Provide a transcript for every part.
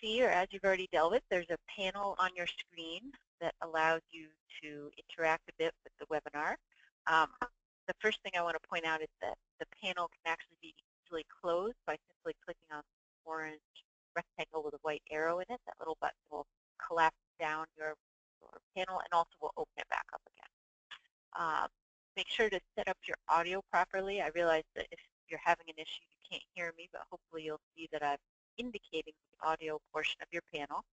see, or as you've already dealt with, there's a panel on your screen that allows you to interact a bit with the webinar. The first thing I want to point out is that the panel can actually be easily closed by simply clicking on the orange rectangle with a white arrow in it. That little button will collapse down your panel and also will open it back up again. Make sure to set up your audio properly. I realize that if you're having an issue, you can't hear me, but hopefully you'll see that I'm indicating the audio portion of your panel.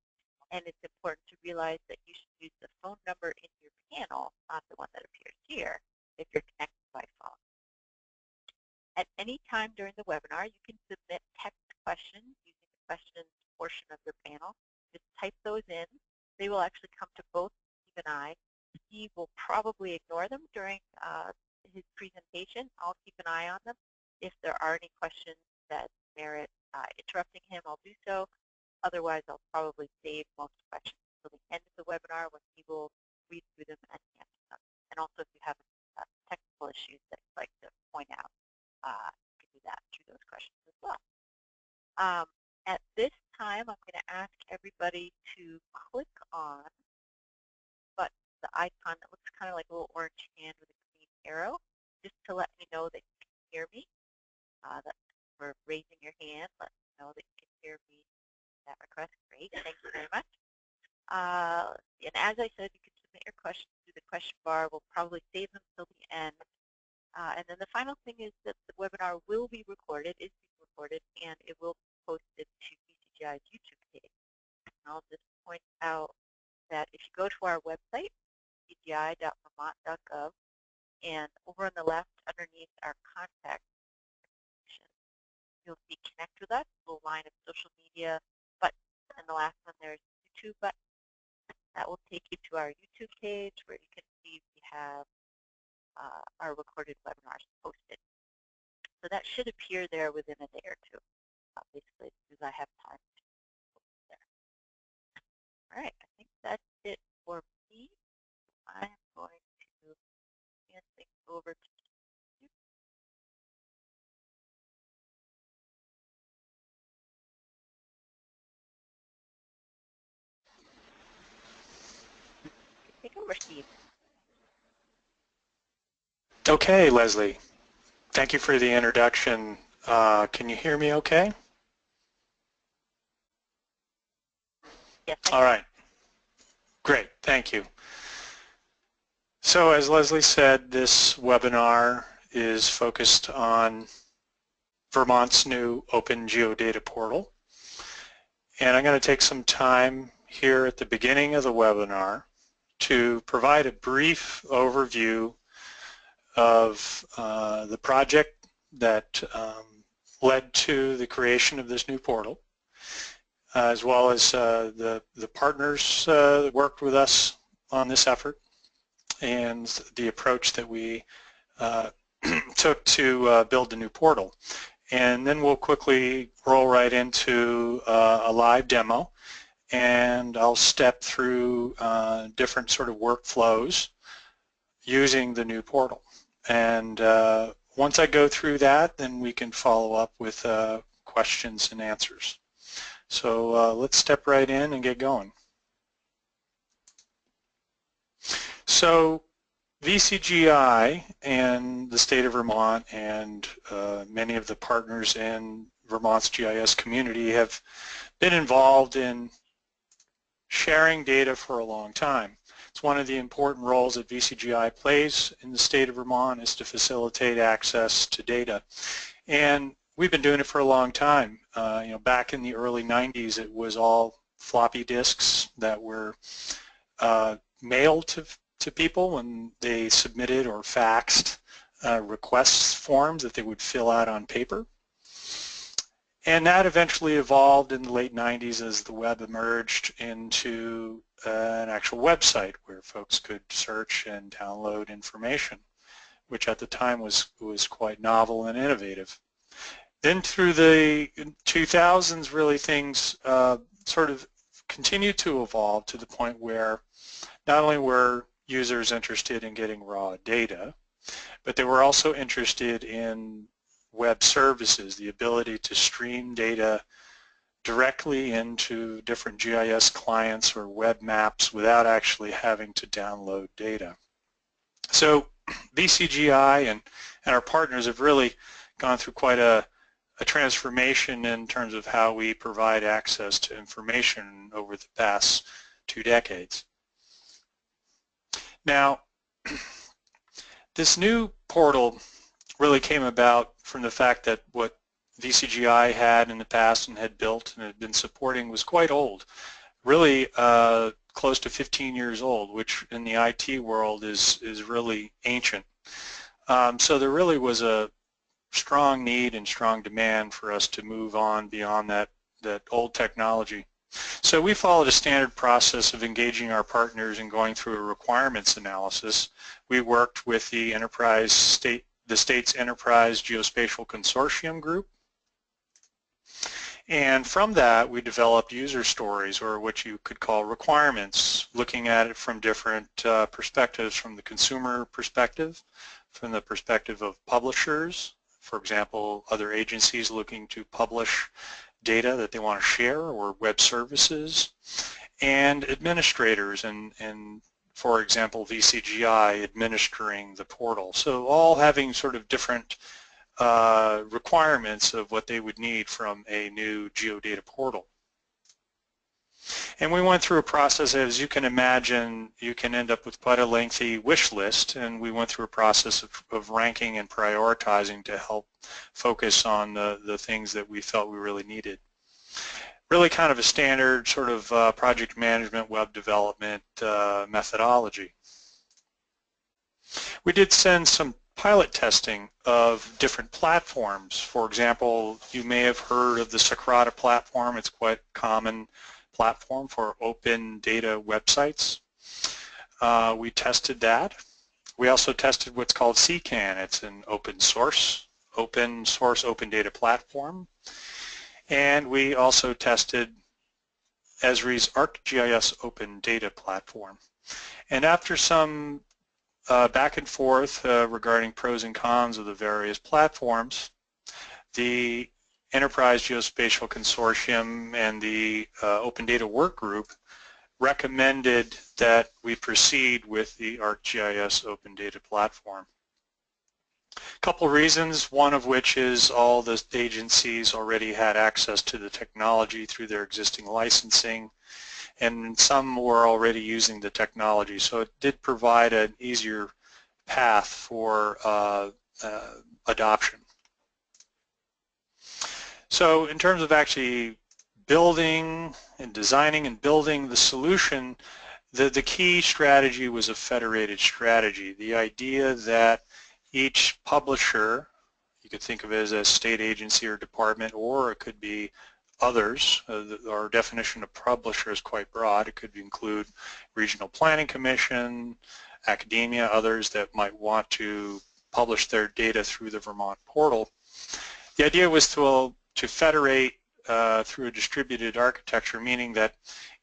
And it's important to realize that you should use the phone number in your panel, not the one that appears here, if you're connected by phone. At any time during the webinar, you can submit text questions using the questions portion of your panel. Just type those in. They will actually come to both Steve and I. Steve will probably ignore them during his presentation. I'll keep an eye on them. If there are any questions that merit interrupting him, I'll do so. Otherwise, I'll probably save most questions until the end of the webinar when he will read through them and answer them. And also, if you have technical issues that you'd like to point out, you can do that through those questions as well. At this time, I'm going to ask everybody to click on the icon that looks kind of like a little orange hand with a green arrow, just to let me know that you can hear me. For raising your hand, let me know that you can hear me. That request, great, thank you very much. And as I said, you can submit your questions through the question bar. We'll probably save them till the end. And then the final thing is that the webinar will be recorded, is being recorded, and it will be posted to VCGI's YouTube page. And I'll just point out that if you go to our website, vcgi.vermont.gov, and over on the left underneath our contact information, you'll see Connect with Us, a little line of social media buttons, and the last one there's YouTube button. That will take you to our YouTube page where you can see we have our recorded webinars posted. So that should appear there within a day or two, basically, as soon as I have time to post it there. All right, I think that's it for me. I'm going to hand things over to you. Take over, Steve. Okay, Leslie. Thank you for the introduction. Can you hear me okay? Yes. All right. Great, thank you. So as Leslie said, this webinar is focused on Vermont's new Open Geodata Portal. And I'm going to take some time here at the beginning of the webinar to provide a brief overview of the project that led to the creation of this new portal, as well as the partners that worked with us on this effort, and the approach that we took to build the new portal. And then we'll quickly roll right into a live demo, and I'll step through different sort of workflows using the new portal. And once I go through that, then we can follow up with questions and answers. So let's step right in and get going. So VCGI and the state of Vermont and many of the partners in Vermont's GIS community have been involved in sharing data for a long time. It's one of the important roles that VCGI plays in the state of Vermont is to facilitate access to data. And we've been doing it for a long time. You know, back in the early 90s, it was all floppy disks that were mailed to people when they submitted or faxed requests forms that they would fill out on paper. And that eventually evolved in the late 90s as the web emerged into an actual website where folks could search and download information, which at the time was quite novel and innovative. Then through the 2000s, really things sort of continued to evolve to the point where not only were users interested in getting raw data, but they were also interested in web services, the ability to stream data directly into different GIS clients or web maps without actually having to download data. So VCGI and our partners have really gone through quite a transformation in terms of how we provide access to information over the past 2 decades. Now, this new portal really came about from the fact that what VCGI had in the past and had built and had been supporting was quite old, really close to 15 years old, which in the IT world is really ancient. So there really was a strong need and strong demand for us to move on beyond that old technology. So we followed a standard process of engaging our partners and going through a requirements analysis. We worked with the state's Enterprise Geospatial Consortium group, and from that we developed user stories, or what you could call requirements, looking at it from different perspectives, from the consumer perspective, from the perspective of publishers, for example, other agencies looking to publish data that they want to share, or web services, and administrators, and for example VCGI administering the portal. So all having sort of different requirements of what they would need from a new geodata portal. And we went through a process, as you can imagine, you can end up with quite a lengthy wish list, and we went through a process of ranking and prioritizing to help focus on the things that we felt we really needed. Really kind of a standard sort of project management, web development methodology. We did send some pilot testing of different platforms. For example, you may have heard of the Socrata platform. It's quite a common platform for open data websites. We tested that. We also tested what's called CCAN. It's an open source open data platform. And we also tested Esri's ArcGIS Open Data Platform. And after some back and forth regarding pros and cons of the various platforms, the Enterprise Geospatial Consortium and the Open Data Work Group recommended that we proceed with the ArcGIS Open Data Platform. A couple reasons, one of which is all the agencies already had access to the technology through their existing licensing, and some were already using the technology, so it did provide an easier path for adoption. So in terms of actually building and designing and building the solution, the key strategy was a federated strategy. The idea that each publisher, you could think of it as a state agency or department, or it could be others. Our definition of publisher is quite broad. It could include regional planning commission, academia, others that might want to publish their data through the Vermont portal. The idea was to federate through a distributed architecture, meaning that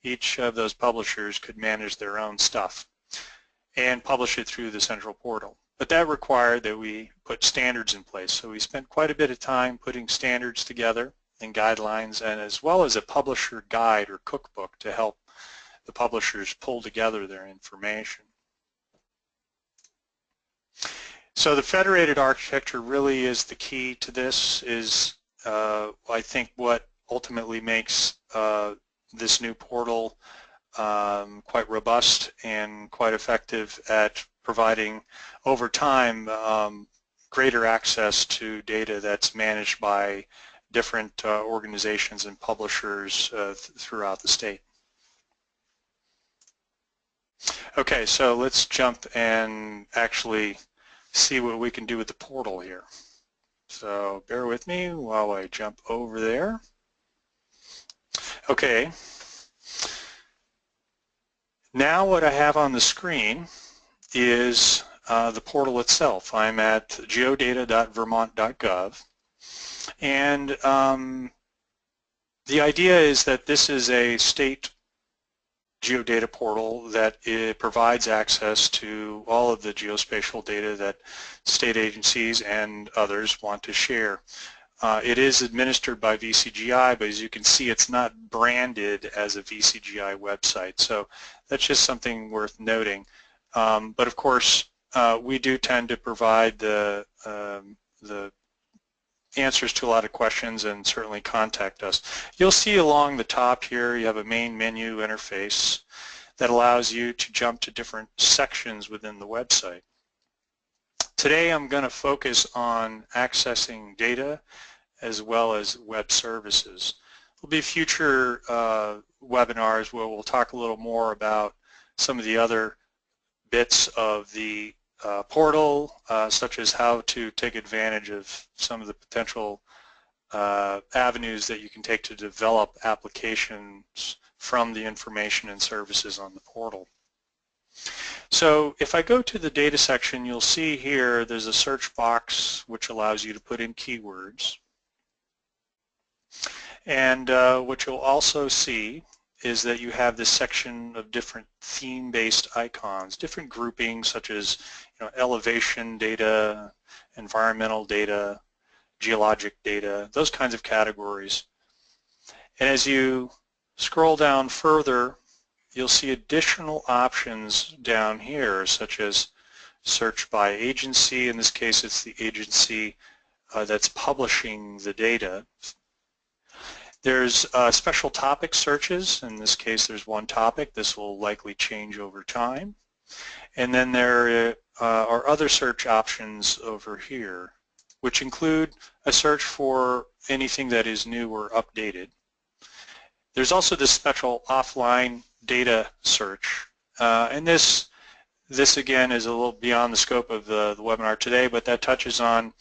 each of those publishers could manage their own stuff and publish it through the central portal. But that required that we put standards in place. So we spent quite a bit of time putting standards together and guidelines, and as well as a publisher guide or cookbook to help the publishers pull together their information. So the federated architecture really is the key to this, is I think what ultimately makes this new portal quite robust and quite effective at providing over time greater access to data that's managed by different organizations and publishers throughout the state. Okay, so let's jump and actually see what we can do with the portal here. So bear with me while I jump over there. Okay, now what I have on the screen is the portal itself. I'm at geodata.vermont.gov, and the idea is that this is a state geodata portal that it provides access to all of the geospatial data that state agencies and others want to share. It is administered by VCGI, but as you can see, it's not branded as a VCGI website. So that's just something worth noting. But of course, we do tend to provide the answers to a lot of questions, and certainly contact us. You'll see along the top here you have a main menu interface that allows you to jump to different sections within the website. Today I'm going to focus on accessing data as well as web services. There'll be future webinars where we'll talk a little more about some of the other bits of the portal, such as how to take advantage of some of the potential avenues that you can take to develop applications from the information and services on the portal. So if I go to the data section, you'll see here there's a search box which allows you to put in keywords. And what you'll also see is that you have this section of different theme-based icons, different groupings such as elevation data, environmental data, geologic data, those kinds of categories. And as you scroll down further, you'll see additional options down here, such as search by agency. In this case, it's the agency that's publishing the data. There's special topic searches. In this case, there's one topic. This will likely change over time. And then there are other search options over here, which include a search for anything that is new or updated. There's also this special offline data search. And this again is a little beyond the scope of the webinar today, but that touches on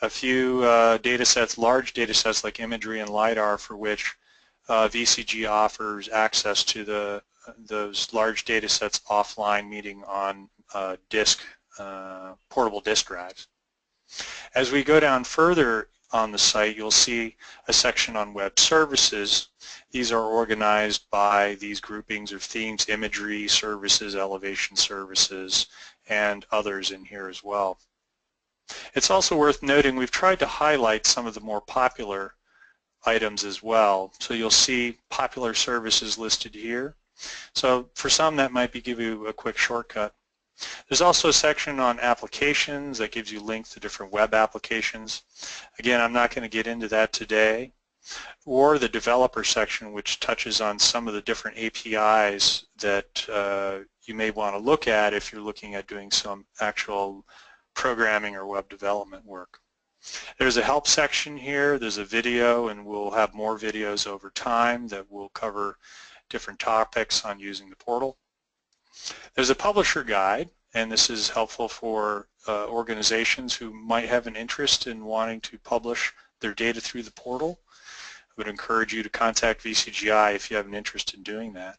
a few data sets, large data sets like imagery and LiDAR, for which VCG offers access to those large data sets offline, meaning on portable disk drives. As we go down further on the site, you'll see a section on web services. These are organized by these groupings of themes: imagery services, elevation services, and others in here as well. It's also worth noting we've tried to highlight some of the more popular items as well. So you'll see popular services listed here. So for some, that might give you a quick shortcut. There's also a section on applications that gives you links to different web applications. Again, I'm not going to get into that today. Or the developer section, which touches on some of the different APIs that you may want to look at if you're looking at doing some actual programming or web development work. There's a help section here. There's a video, and we'll have more videos over time that will cover different topics on using the portal. There's a publisher guide, and this is helpful for organizations who might have an interest in wanting to publish their data through the portal. I would encourage you to contact VCGI if you have an interest in doing that.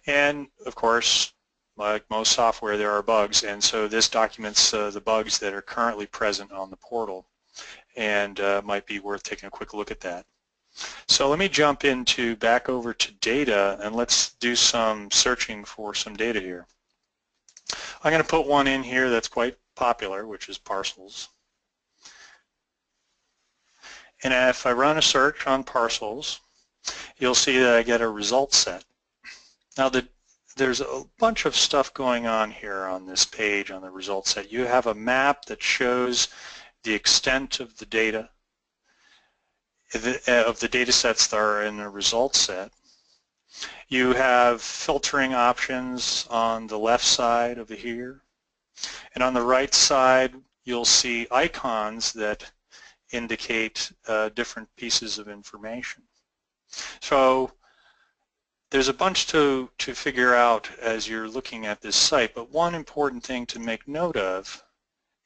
And of course, like most software, there are bugs, and so this documents the bugs that are currently present on the portal, and might be worth taking a quick look at that. So let me jump back over to data, and let's do some searching for some data here. I'm going to put one in here that's quite popular, which is parcels. And if I run a search on parcels, you'll see that I get a result set. Now there's a bunch of stuff going on here on this page on the result set. You have a map that shows the extent of the data, of the data sets that are in the result set. You have filtering options on the left side over here. And on the right side, you'll see icons that indicate different pieces of information. So there's a bunch to figure out as you're looking at this site, but one important thing to make note of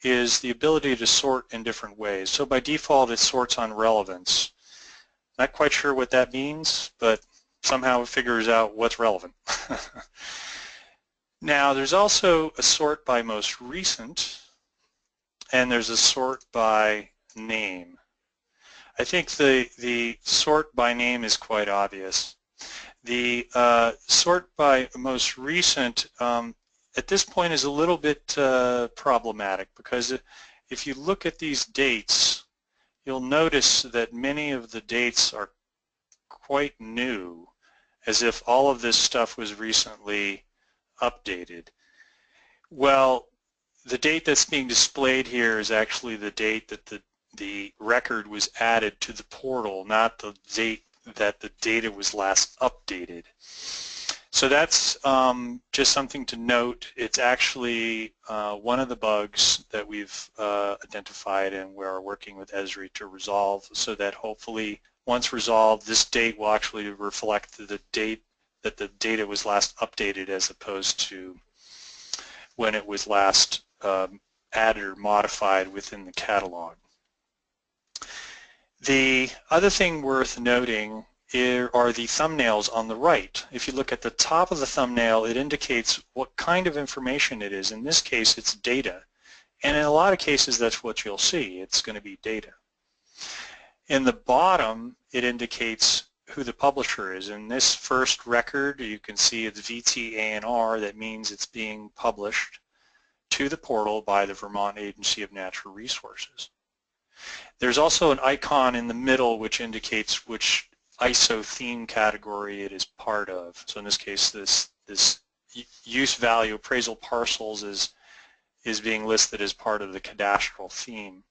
is the ability to sort in different ways. So by default, it sorts on relevance. Not quite sure what that means, but somehow it figures out what's relevant. Now, there's also a sort by most recent, and there's a sort by name. I think the sort by name is quite obvious. The sort by most recent at this point is a little bit problematic, because if you look at these dates, you'll notice that many of the dates are quite new, as if all of this stuff was recently updated. Well, the date that's being displayed here is actually the date that the record was added to the portal, not the date that the data was last updated. So that's just something to note. It's actually one of the bugs that we've identified, and we're working with Esri to resolve, so that hopefully once resolved, this date will actually reflect the date that the data was last updated, as opposed to when it was last added or modified within the catalog. The other thing worth noting are the thumbnails on the right. If you look at the top of the thumbnail, it indicates what kind of information it is. In this case, it's data. And in a lot of cases, that's what you'll see. It's going to be data. In the bottom, it indicates who the publisher is. In this first record, you can see it's VTANR. That means it's being published to the portal by the Vermont Agency of Natural Resources. There's also an icon in the middle which indicates which ISO theme category it is part of. So in this case, this use value appraisal parcels is being listed as part of the cadastral theme.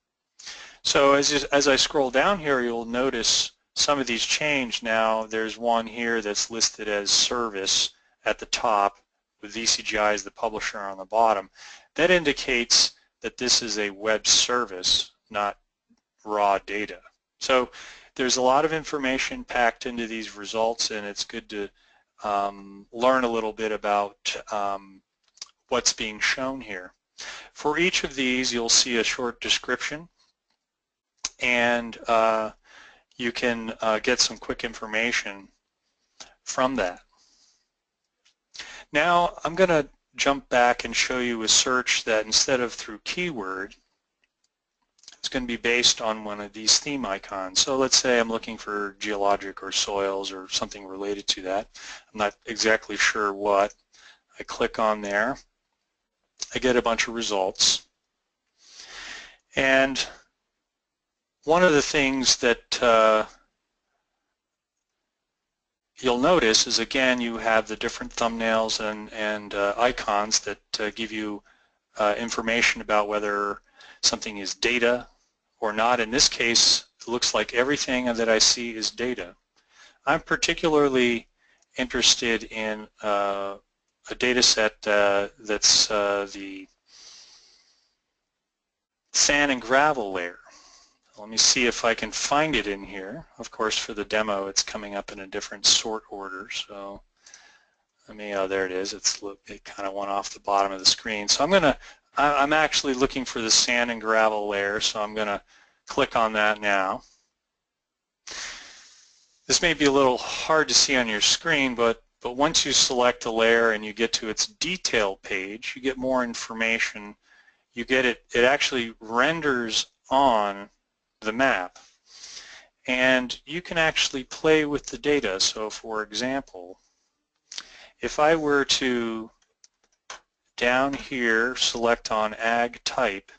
So as I scroll down here, you'll notice some of these change now. There's one here that's listed as service at the top, with VCGI as the publisher on the bottom. That indicates that this is a web service, not raw data. So there's a lot of information packed into these results, and it's good to learn a little bit about what's being shown here. For each of these, you'll see a short description, and you can get some quick information from that. Now I'm going to jump back and show you a search that, instead of through keyword, it's going to be based on one of these theme icons. So let's say I'm looking for geologic or soils or something related to that. I'm not exactly sure what. I click on there. I get a bunch of results. And one of the things that you'll notice is, again, you have the different thumbnails and icons that give you information about whether something is data or not. In this case, it looks like everything that I see is data. I'm particularly interested in a data set that's the sand and gravel layer. Let me see if I can find it in here. Of course, for the demo, it's coming up in a different sort order. So let me, oh, there it is. It kind of went off the bottom of the screen. So I'm actually looking for the sand and gravel layer, so I'm going to click on that now. This may be a little hard to see on your screen, but once you select a layer and you get to its detail page, you get more information. You get it actually renders on the map, and you can actually play with the data. So for example, if I were to down here select on ag type,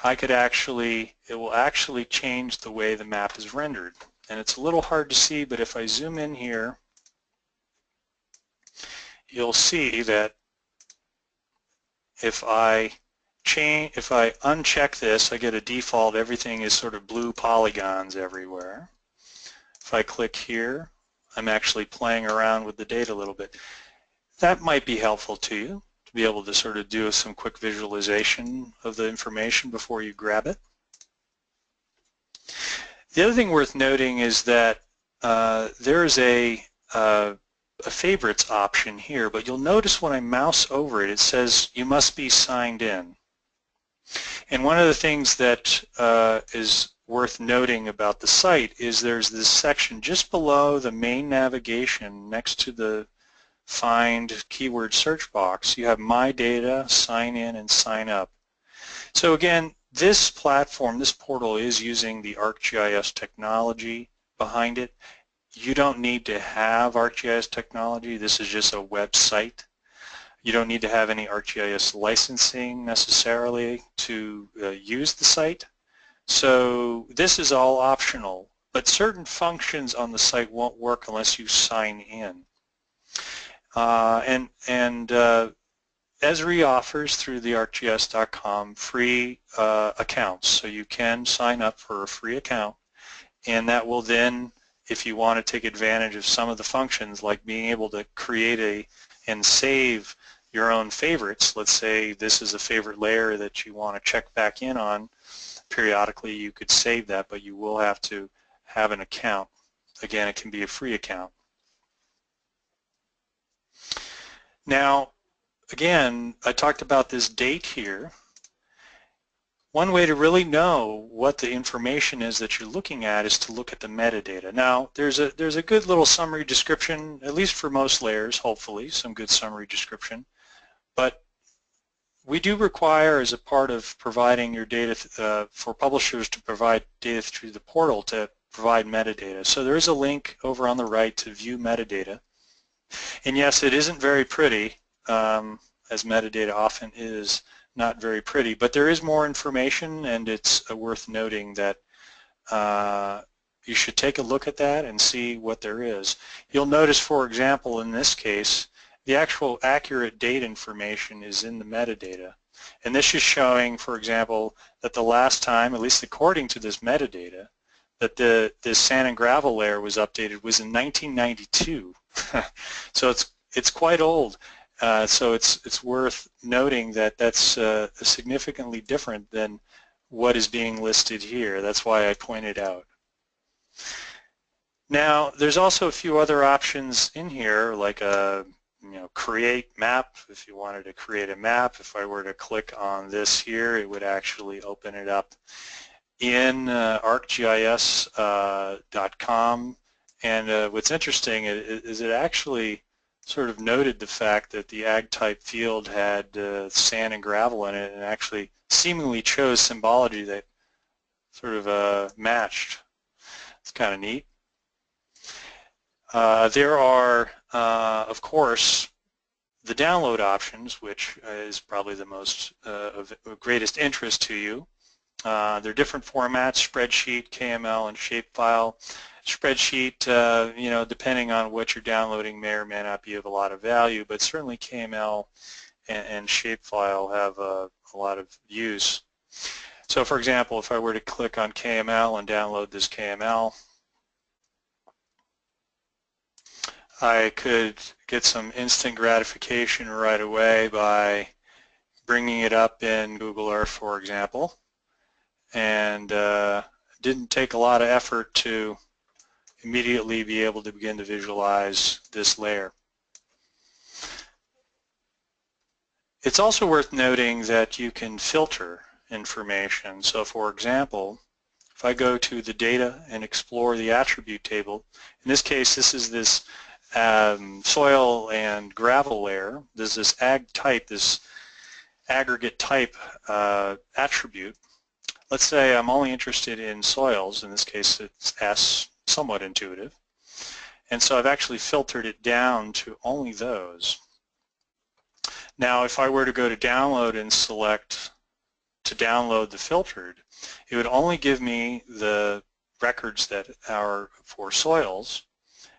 it will actually change the way the map is rendered. And it's a little hard to see, but if I zoom in here, you'll see that if I uncheck this, I get a default, everything is sort of blue polygons everywhere. If I click here, I'm actually playing around with the data a little bit. That might be helpful to you, to be able to sort of do some quick visualization of the information before you grab it. The other thing worth noting is that there is a favorites option here, but you'll notice when I mouse over it, it says you must be signed in. And one of the things that is worth noting about the site is there's this section just below the main navigation next to the find keyword search box. You have my data, sign in, and sign up. So again, this platform, this portal is using the ArcGIS technology behind it. You don't need to have ArcGIS technology. This is just a website. You don't need to have any ArcGIS licensing necessarily to use the site. So this is all optional, but certain functions on the site won't work unless you sign in. Esri offers through the ArcGIS.com free accounts, so you can sign up for a free account, and that will then, if you want to take advantage of some of the functions like being able to create and save your own favorites. Let's say this is a favorite layer that you want to check back in on periodically, you could save that, but you will have to have an account. Again, it can be a free account. Now, again, I talked about this date here. One way to really know what the information is that you're looking at is to look at the metadata. Now, there's a good little summary description, at least for most layers, hopefully, some good summary description. But we do require, as a part of providing your data for publishers to provide data through the portal, to provide metadata. So there is a link over on the right to view metadata. And yes, it isn't very pretty, as metadata often is not very pretty, but there is more information, and it's worth noting that you should take a look at that and see what there is. You'll notice, for example, in this case, the actual accurate date information is in the metadata. And this is showing, for example, that the last time, at least according to this metadata, that this sand and gravel layer was updated was in 1992. So it's quite old. So it's worth noting that that's significantly different than what is being listed here. That's why I pointed out. Now, there's also a few other options in here, like a create map. If you wanted to create a map, if I were to click on this here, it would actually open it up in ArcGIS.com. And what's interesting is it actually sort of noted the fact that the ag type field had sand and gravel in it, and actually seemingly chose symbology that sort of matched. It's kind of neat. There are, of course, the download options, which is probably the most of greatest interest to you. There are different formats: spreadsheet, KML, and shapefile. Spreadsheet, depending on what you're downloading, may or may not be of a lot of value, but certainly KML and shapefile have a lot of use. So, for example, if I were to click on KML and download this KML, I could get some instant gratification right away by bringing it up in Google Earth, for example, and didn't take a lot of effort to immediately be able to begin to visualize this layer. It's also worth noting that you can filter information. So, for example, if I go to the data and explore the attribute table, in this case this is this soil and gravel layer. There's this ag type, this aggregate type attribute. Let's say I'm only interested in soils. In this case it's S, somewhat intuitive. And so I've actually filtered it down to only those. Now if I were to go to download and select to download the filtered, it would only give me the records that are for soils,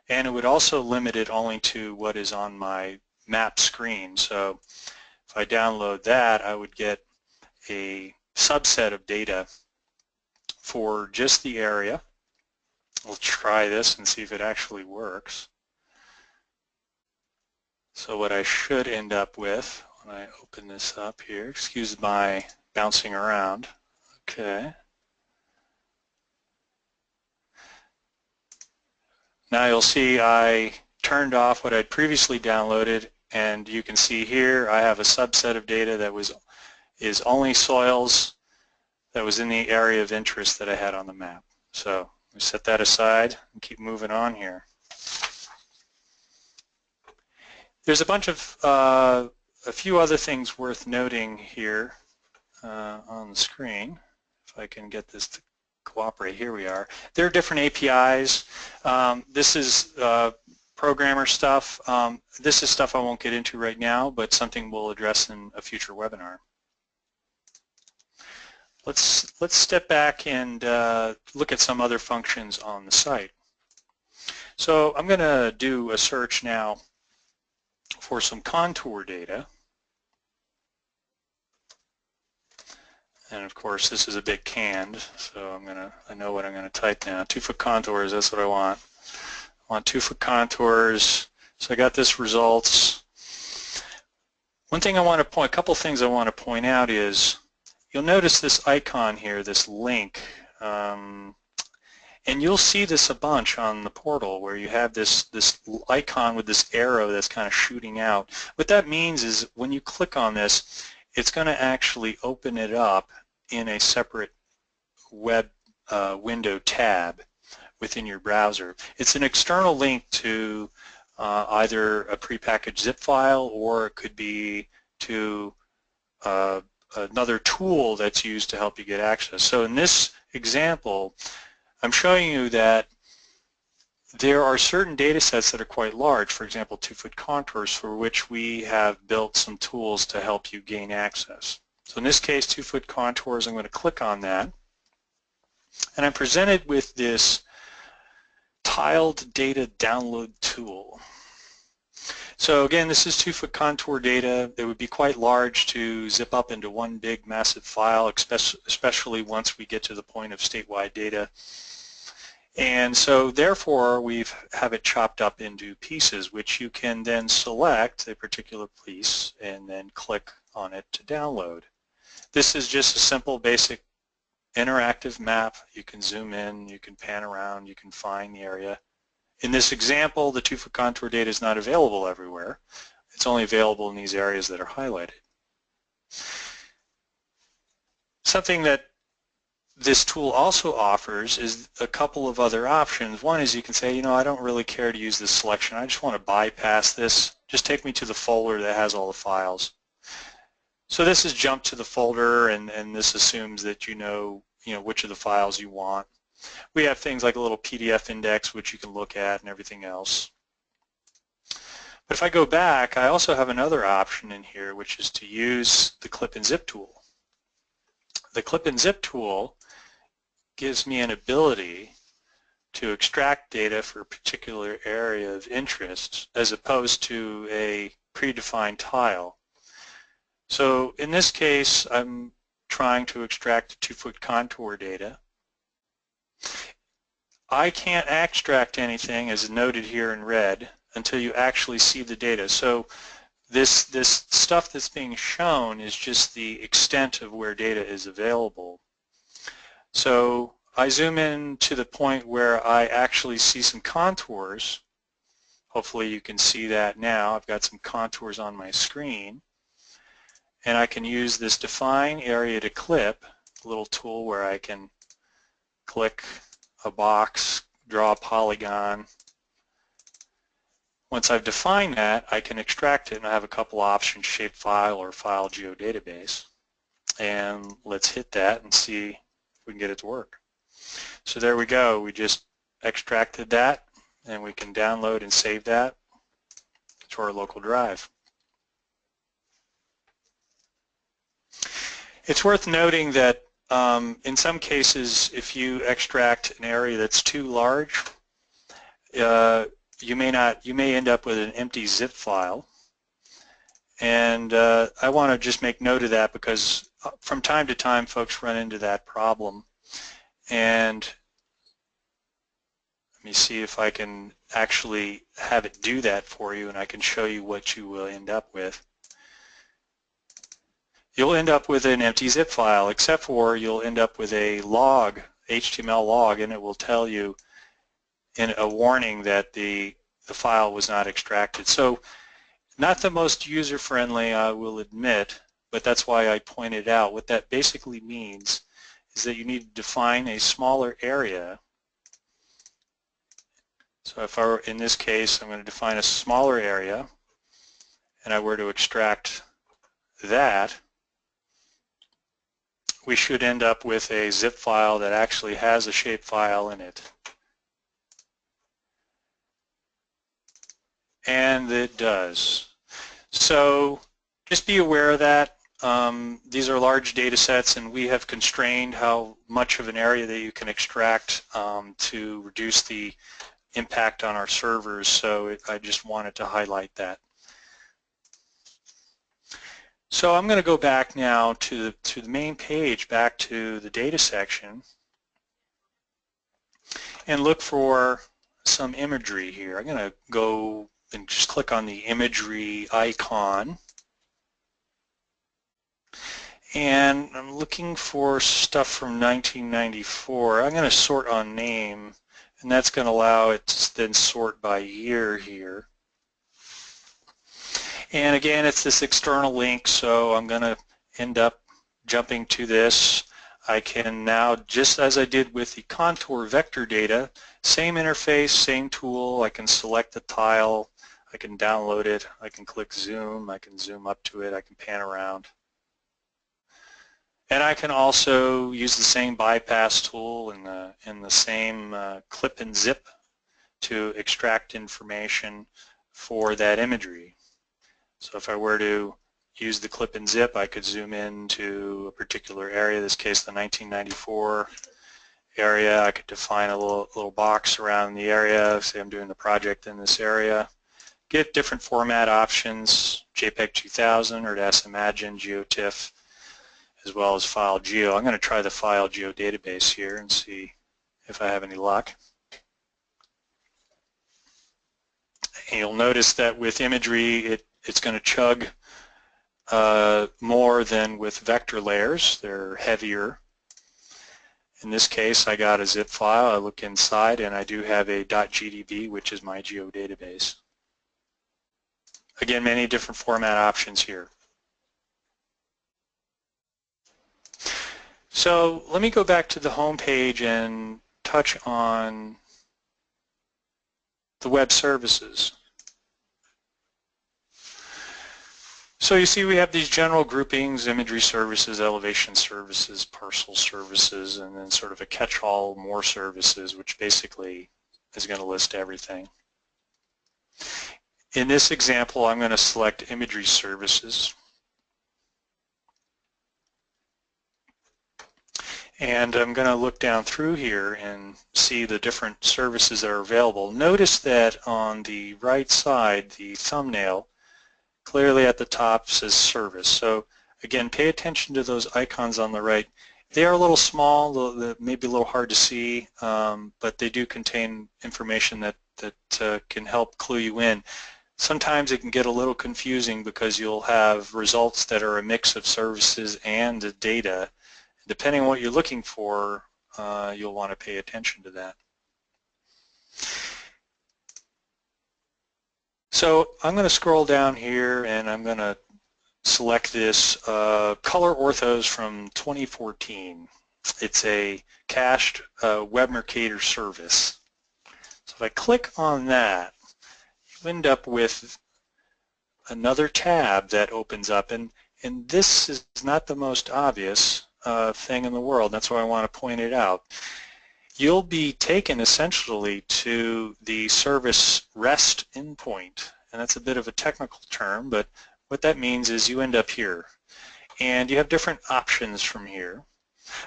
and it would also limit it only to what is on my map screen. So if I download that, I would get a subset of data for just the area. We'll try this and see if it actually works. So what I should end up with when I open this up here, excuse my bouncing around. Okay. Now you'll see I turned off what I'd previously downloaded, and you can see here I have a subset of data that is only soils that was in the area of interest that I had on the map. So we set that aside and keep moving on here. There's a bunch of a few other things worth noting here on the screen. If I can get this to cooperate, here we are. There are different APIs. This is programmer stuff. This is stuff I won't get into right now, but something we'll address in a future webinar. let's step back and look at some other functions on the site. So I'm going to do a search now for some contour data. And of course this is a bit canned, so I know what I'm going to type now. 2-foot contours, that's what I want. I want 2-foot contours. So I got this results. One thing I want to point, a couple things I want to point out is you'll notice this icon here, this link, and you'll see this a bunch on the portal where you have this icon with this arrow that's kind of shooting out. What that means is when you click on this, it's going to actually open it up in a separate web window tab within your browser. It's an external link to either a prepackaged zip file, or it could be to another tool that's used to help you get access. So in this example, I'm showing you that there are certain data sets that are quite large, for example 2-foot contours, for which we have built some tools to help you gain access. So in this case, 2-foot contours, I'm going to click on that, and I'm presented with this tiled data download tool. So again, this is 2-foot contour data. It would be quite large to zip up into one big massive file, especially once we get to the point of statewide data. And so therefore we have it chopped up into pieces, which you can then select a particular piece and then click on it to download. This is just a simple basic interactive map. You can zoom in, you can pan around, you can find the area. In this example, the 2-foot contour data is not available everywhere. It's only available in these areas that are highlighted. Something that this tool also offers is a couple of other options. One is you can say, you know, I don't really care to use this selection. I just want to bypass this. Just take me to the folder that has all the files. So this is jump to the folder, and this assumes that you know which of the files you want. We have things like a little PDF index which you can look at and everything else. But if I go back, I also have another option in here, which is to use the clip and zip tool. The clip and zip tool gives me an ability to extract data for a particular area of interest as opposed to a predefined tile. So in this case, I'm trying to extract 2-foot contour data. I can't extract anything, as noted here in red, until you actually see the data. So this stuff that's being shown is just the extent of where data is available. So I zoom in to the point where I actually see some contours. Hopefully you can see that now. I've got some contours on my screen. And I can use this define area to clip, a little tool where I can click a box, draw a polygon. Once I've defined that, I can extract it, and I have a couple options, shapefile or file geodatabase. And let's hit that and see if we can get it to work. So there we go. We just extracted that, and we can download and save that to our local drive. It's worth noting that in some cases, if you extract an area that's too large, you may end up with an empty zip file. And I want to just make note of that because from time to time folks run into that problem. And let me see if I can actually have it do that for you, and I can show you what you will end up with. You'll end up with an empty zip file, except for you'll end up with a log, HTML log, and it will tell you in a warning that the file was not extracted. So not the most user-friendly, I will admit, but that's why I pointed out. What that basically means is that you need to define a smaller area. So if I were, in this case, I'm going to define a smaller area, and I were to extract that, we should end up with a zip file that actually has a shapefile in it. And it does. So just be aware of that. these are large data sets, and we have constrained how much of an area that you can extract to reduce the impact on our servers, so I just wanted to highlight that. So I'm going to go back now to the main page, back to the data section, and look for some imagery here. I'm going to go and just click on the imagery icon, and I'm looking for stuff from 1994. I'm going to sort on name, and that's going to allow it to then sort by year here. And again, it's this external link, so I'm going to end up jumping to this. I can now, just as I did with the contour vector data, same interface, same tool. I can select the tile, I can download it, I can click zoom, I can zoom up to it, I can pan around. And I can also use the same bypass tool and the same clip and zip to extract information for that imagery. So if I were to use the clip and zip, I could zoom into a particular area, in this case the 1994 area. I could define a little box around the area, say I'm doing the project in this area. Get different format options, JPEG 2000 or SImagine, GeoTIFF, as well as File Geo. I'm going to try the File Geo database here and see if I have any luck. And you'll notice that with imagery, it's going to chug more than with vector layers. They're heavier. In this case, I got a zip file. I look inside, and I do have a .gdb, which is my geo database. Again, many different format options here. So let me go back to the home page and touch on the web services. So you see we have these general groupings: imagery services, elevation services, parcel services, and then sort of a catch-all more services, which basically is going to list everything. In this example, I'm going to select imagery services. And I'm going to look down through here and see the different services that are available. Notice that on the right side, the thumbnail clearly at the top says service. So again, pay attention to those icons on the right. They are a little small, maybe a little hard to see, but they do contain information that can help clue you in. Sometimes it can get a little confusing because you'll have results that are a mix of services and data. Depending on what you're looking for, you'll want to pay attention to that. So I'm going to scroll down here and I'm going to select this Color Orthos from 2014. It's a cached Web Mercator service. So if I click on that, you end up with another tab that opens up, and this is not the most obvious thing in the world. That's why I want to point it out. You'll be taken essentially to the service REST endpoint, and that's a bit of a technical term, but what that means is you end up here, and you have different options from here.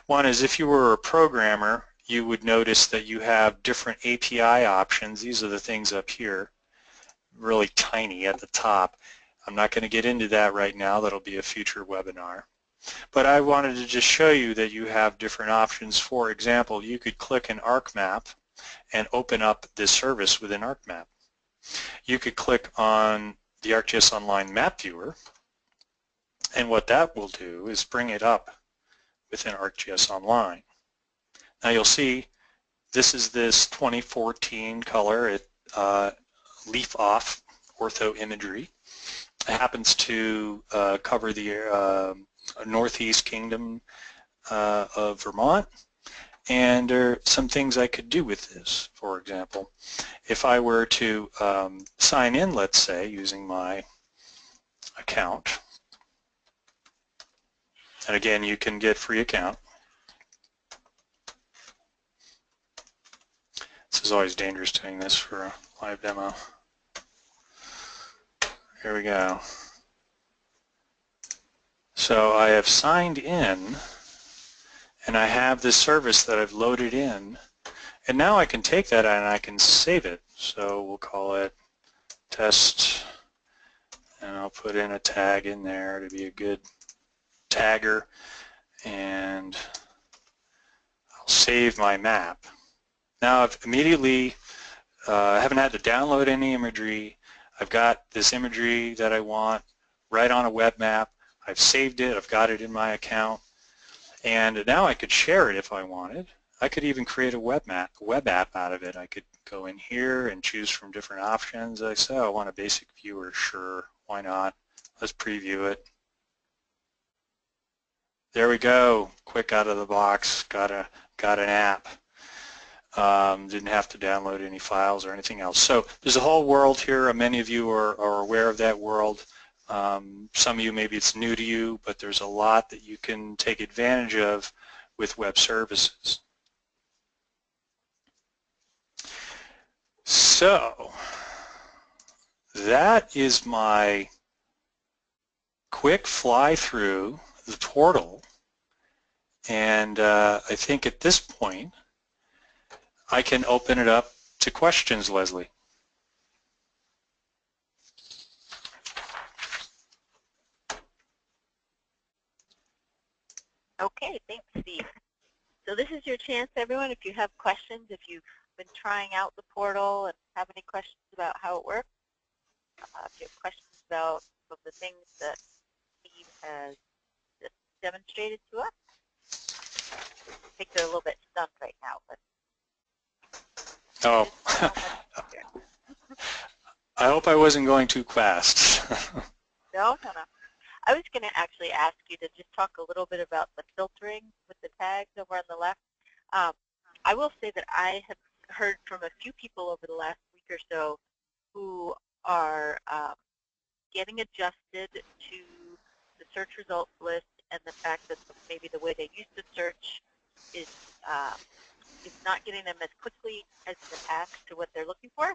One is if you were a programmer, you would notice that you have different API options. These are the things up here, really tiny at the top. I'm not going to get into that right now. That'll be a future webinar. But I wanted to just show you that you have different options. For example, you could click an ArcMap and open up this service within ArcMap. You could click on the ArcGIS Online Map Viewer, and what that will do is bring it up within ArcGIS Online. Now you'll see this is this 2014 color, leaf off ortho imagery. It happens to cover the Northeast Kingdom of Vermont, and there are some things I could do with this. For example, if I were to sign in, let's say, using my account, and again, you can get free account. This is always dangerous doing this for a live demo. Here we go. So I have signed in, and I have this service that I've loaded in, and now I can take that and I can save it. So we'll call it test, and I'll put in a tag in there to be a good tagger, and I'll save my map. Now I've immediately, I haven't had to download any imagery. I've got this imagery that I want right on a web map. I've saved it, I've got it in my account, and now I could share it if I wanted. I could even create a web app out of it. I could go in here and choose from different options. I say, oh, I want a basic viewer. Sure, why not? Let's preview it. There we go. Quick out of the box. Got an app. Didn't have to download any files or anything else. So there's a whole world here. Many of you are aware of that world. Some of you, maybe it's new to you, but there's a lot that you can take advantage of with web services. So that is my quick fly through the portal, and I think at this point I can open it up to questions, Leslie. Okay, thanks, Steve. So this is your chance, everyone. If you have questions, if you've been trying out the portal and have any questions about how it works, if you have questions about some of the things that Steve has just demonstrated to us, I think they're a little bit stunned right now. But oh, I hope I wasn't going too fast. No. I was going to actually ask you to just talk a little bit about the filtering with the tags over on the left. I will say that I have heard from a few people over the last week or so who are getting adjusted to the search results list and the fact that maybe the way they used to search is not getting them as quickly as in the past to what they're looking for.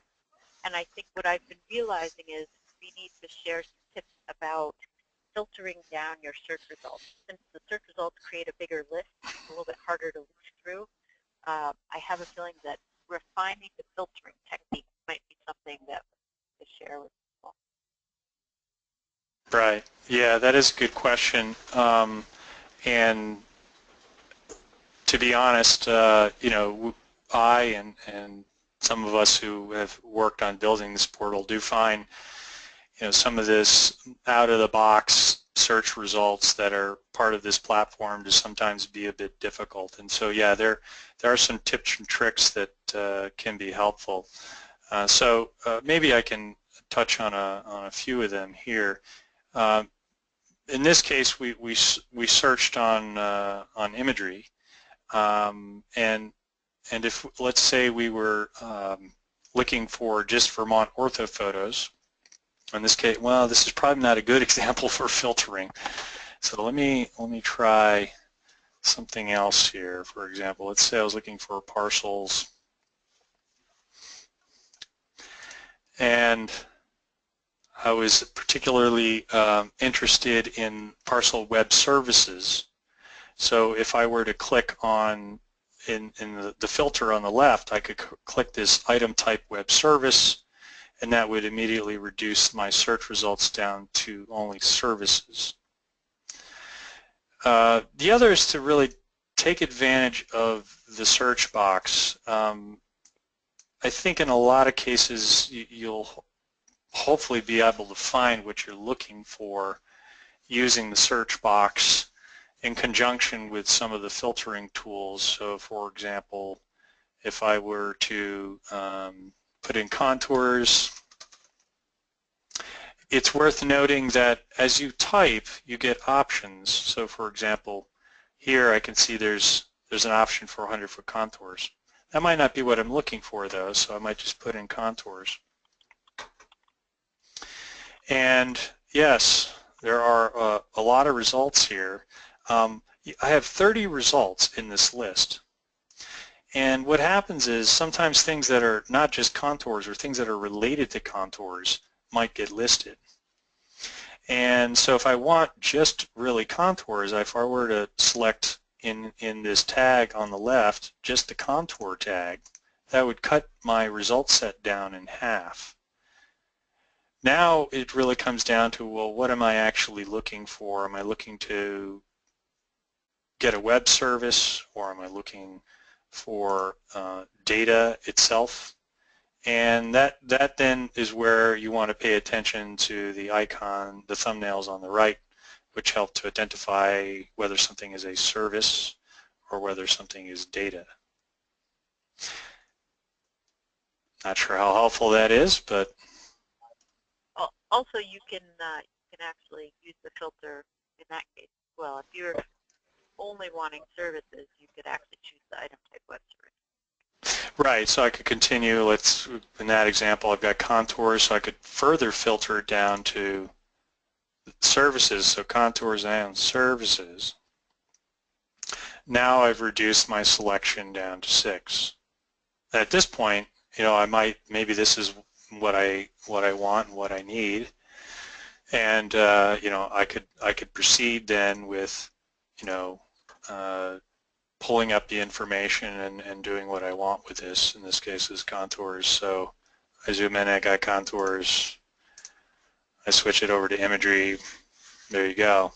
And I think what I've been realizing is we need to share some tips about filtering down your search results. Since the search results create a bigger list, it's a little bit harder to look through. I have a feeling that refining the filtering technique might be something that we could share with people. Right. Yeah, that is a good question. And to be honest, you know, I and some of us who have worked on building this portal do find, you know, some of this out-of-the-box search results that are part of this platform to sometimes be a bit difficult. And so, yeah, there are some tips and tricks that can be helpful. So maybe I can touch on a few of them here. In this case, we searched on imagery, and if, let's say, we were looking for just Vermont ortho photos. In this case, well, this is probably not a good example for filtering. So let me try something else here. For example, let's say I was looking for parcels, and I was particularly interested in parcel web services. So if I were to click on in the filter on the left, I could click this item type web service, and that would immediately reduce my search results down to only services. The other is to really take advantage of the search box. I think in a lot of cases you'll hopefully be able to find what you're looking for using the search box in conjunction with some of the filtering tools. So for example, if I were to put in contours, it's worth noting that as you type, you get options. So for example, here I can see there's an option for 100-foot contours. That might not be what I'm looking for though, so I might just put in contours. And yes, there are a lot of results here. I have 30 results in this list. And what happens is sometimes things that are not just contours or things that are related to contours might get listed. And so if I want just really contours, if I were to select in this tag on the left, just the contour tag, that would cut my result set down in half. Now it really comes down to, well, what am I actually looking for? Am I looking to get a web service, or am I looking for data itself? And that then is where you want to pay attention to the icon, the thumbnails on the right, which help to identify whether something is a service or whether something is data. Not sure how helpful that is, but Also, you can actually use the filter in that case as well. If you're only wanting services, you could actually choose the item type web service. right. So I could continue. Let's, in that example, I've got contours, so I could further filter it down to services. So contours and services. Now I've reduced my selection down to 6. At this point, you know, maybe this is what I want and what I need, and you know, I could proceed then with, you know, pulling up the information and doing what I want with this. In this case, is contours. So I zoom in, I got contours. I switch it over to imagery. There you go.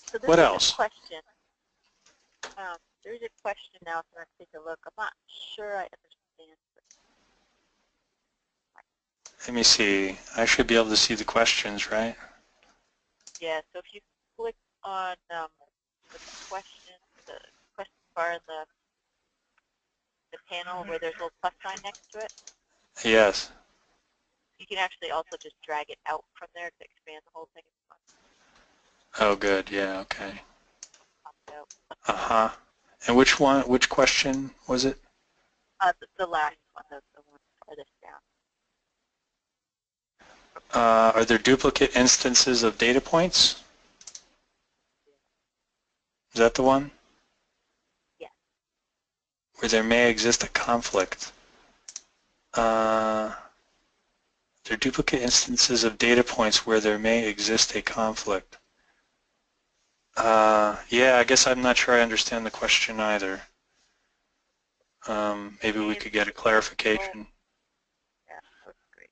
So What else? A question. There's a question now, so let's take a look. I'm not sure I understand. Let me see. I should be able to see the questions, right? Yeah, so if you click on the question bar in the panel where there's a little plus sign next to it, Yes. you can actually also just drag it out from there to expand the whole thing. Oh, good. Yeah, okay. So, Uh-huh. And which question was it? the last one, the one farthest down. Are there duplicate instances of data points? Is that the one? Yes. Where there may exist a conflict. There are duplicate instances of data points where there may exist a conflict. Yeah, I guess I'm not sure I understand the question either. Maybe we could get a clarification. Yeah, that's great.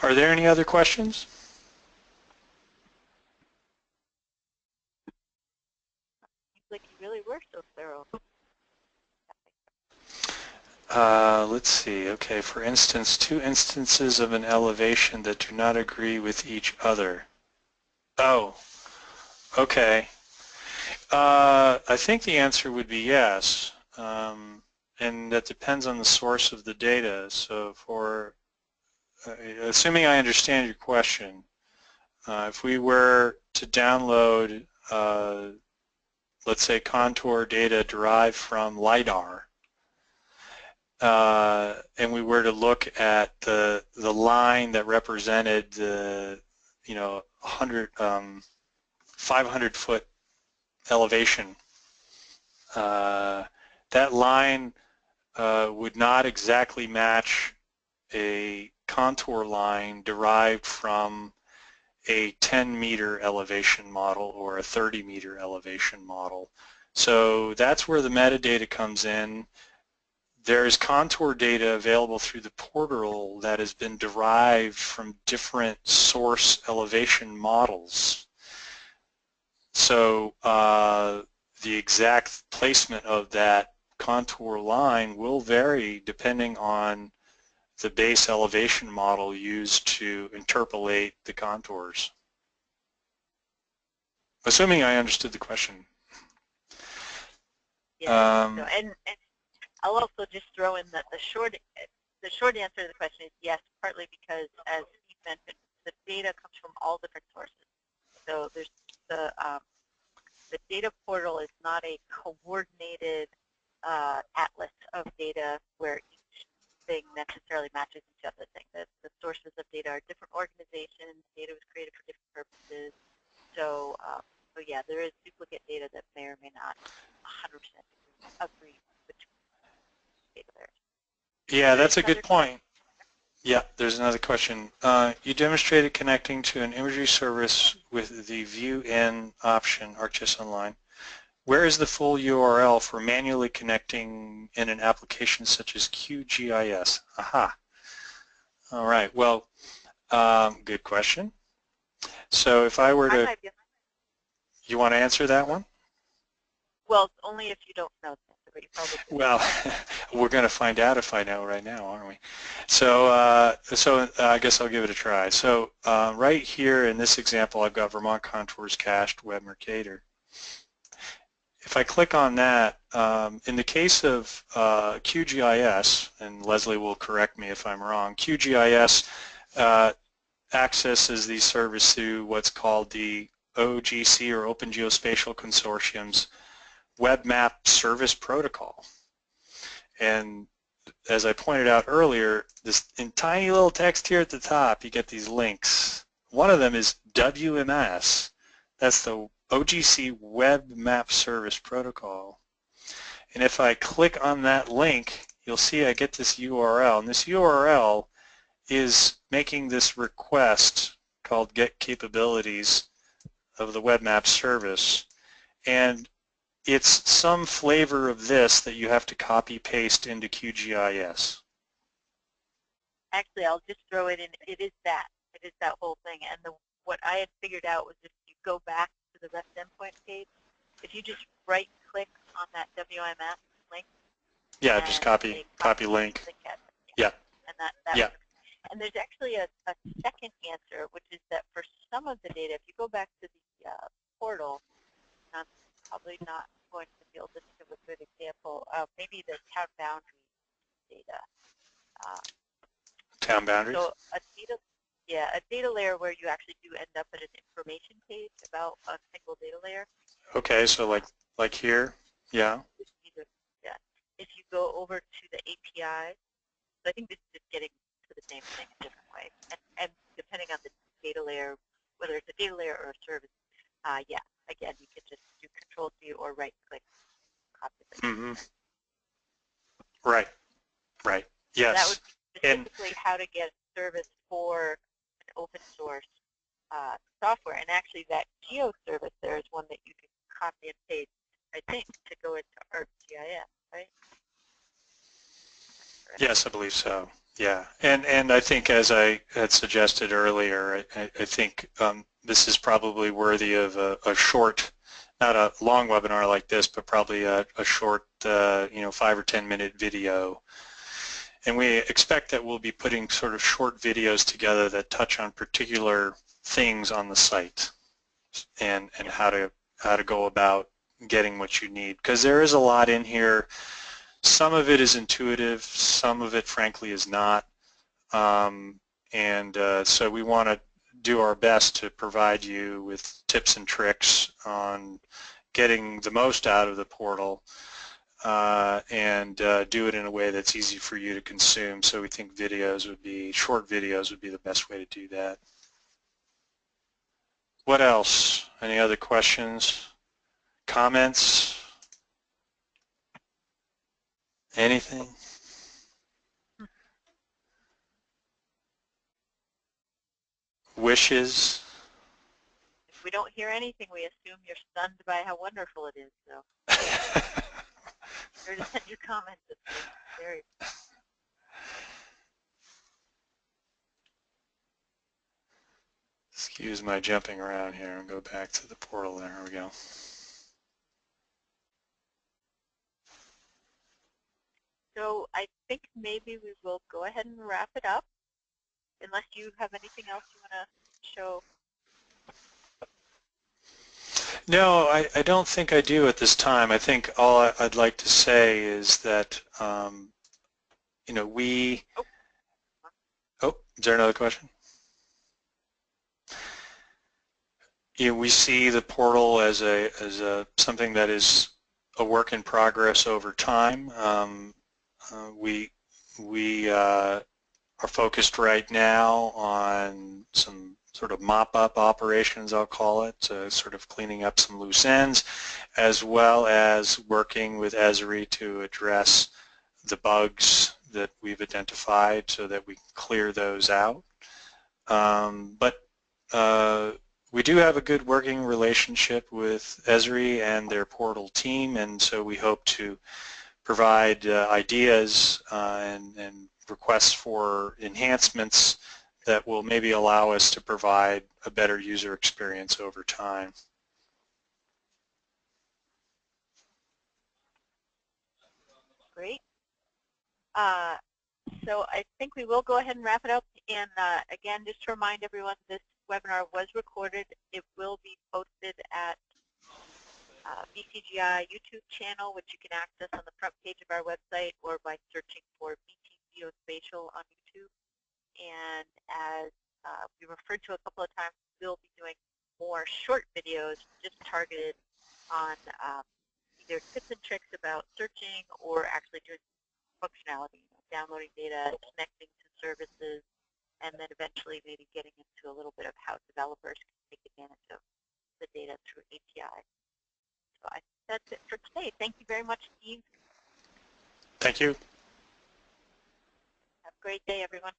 Are there any other questions? Seems like you really were so thorough. Let's see. Okay, for instance, 2 instances of an elevation that do not agree with each other. Oh, okay. I think the answer would be yes, and that depends on the source of the data. So for, assuming I understand your question, if we were to download, let's say, contour data derived from LiDAR, and we were to look at the line that represented the, you know, 500-foot elevation, that line would not exactly match a contour line derived from a 10-meter elevation model or a 30-meter elevation model. So that's where the metadata comes in. There's contour data available through the portal that has been derived from different source elevation models. So the exact placement of that contour line will vary depending on the base elevation model used to interpolate the contours. Assuming I understood the question. Yeah, so, and I'll also just throw in that the short answer to the question is yes, partly because, as Steve mentioned, the data comes from all different sources. So there's the data portal is not a coordinated atlas of data where each thing necessarily matches each other thing. The sources of data are different organizations. Data was created for different purposes. So, so yeah, there is duplicate data that may or may not 100% agree between data layers. Yeah, that's a good point. Yeah, there's another question. You demonstrated connecting to an imagery service with the View In option, ArcGIS Online. Where is the full URL for manually connecting in an application such as QGIS? Aha. All right. Well, good question. So if I were to, you want to answer that one? Well, only if you don't know the answer, but you probably do. Well, we're going to find out if I know right now, aren't we? So, I guess I'll give it a try. So, right here in this example, I've got Vermont contours cached web Mercator. If I click on that, in the case of QGIS, and Leslie will correct me if I'm wrong, QGIS accesses these services through what's called the OGC, or Open Geospatial Consortium's Web Map Service Protocol. And as I pointed out earlier, this in tiny little text here at the top, you get these links. One of them is WMS. That's the OGC Web Map Service Protocol. And if I click on that link, you'll see I get this URL. And this URL is making this request called Get Capabilities of the Web Map Service. And it's some flavor of this that you have to copy paste into QGIS. Actually, I'll just throw it in. It is that. It is that whole thing. And what I had figured out was if you go back to the REST endpoint page, if you just right-click on that WMS link. Yeah, just copy link. Yeah. And that yeah. works. And there's actually a second answer, which is that for some of the data, if you go back to the portal, I'm probably not going to be able to think of a good example. Maybe the town boundary data. Town boundaries? So a data layer where you actually do end up at an information page about a single data layer. Okay, so like here, yeah. Yeah. If you go over to the API, so I think this is just getting to the same thing a different way. And depending on the data layer, whether it's a data layer or a service, yeah, again, you can just do Control-C or right-click, copy link. Mm-hmm. Right. Right. Yes. That would be specifically how to get a service for an open source software. And actually, that geo service there is one that you can copy and paste, I think, to go into ArcGIS, right? Yes, I believe so. Yeah, and I think, as I had suggested earlier, I think this is probably worthy of a short, not a long webinar like this, but probably a short, 5 or 10 minute video. And we expect that we'll be putting sort of short videos together that touch on particular things on the site and how to go about getting what you need, because there is a lot in here. Some of it is intuitive, some of it frankly is not, so we want to do our best to provide you with tips and tricks on getting the most out of the portal and do it in a way that's easy for you to consume. So we think short videos would be the best way to do that. What else? Any other questions? Comments? Anything? Wishes? If we don't hear anything, we assume you're stunned by how wonderful it is. So, sure to send your comments. Very. Excuse my jumping around here and go back to the portal. There we go. So I think maybe we will go ahead and wrap it up, unless you have anything else you want to show. No, I don't think I do at this time. I think all I'd like to say is that, we... Oh, is there another question? We see the portal as something that is a work in progress over time. We we are focused right now on some sort of mop-up operations, I'll call it, sort of cleaning up some loose ends, as well as working with Esri to address the bugs that we've identified so that we can clear those out. But we do have a good working relationship with Esri and their portal team, and so we hope to provide ideas and requests for enhancements that will maybe allow us to provide a better user experience over time. Great. So I think we will go ahead and wrap it up. And again, just to remind everyone, this webinar was recorded. It will be posted at VCGI YouTube channel, which you can access on the front page of our website or by searching for VT Geospatial on YouTube. And as we referred to a couple of times, we'll be doing more short videos just targeted on either tips and tricks about searching or actually doing functionality, downloading data, connecting to services, and then eventually maybe getting into a little bit of how developers can take advantage of the data through API. So I think that's it for today. Thank you very much, Steve. Thank you. Have a great day, everyone.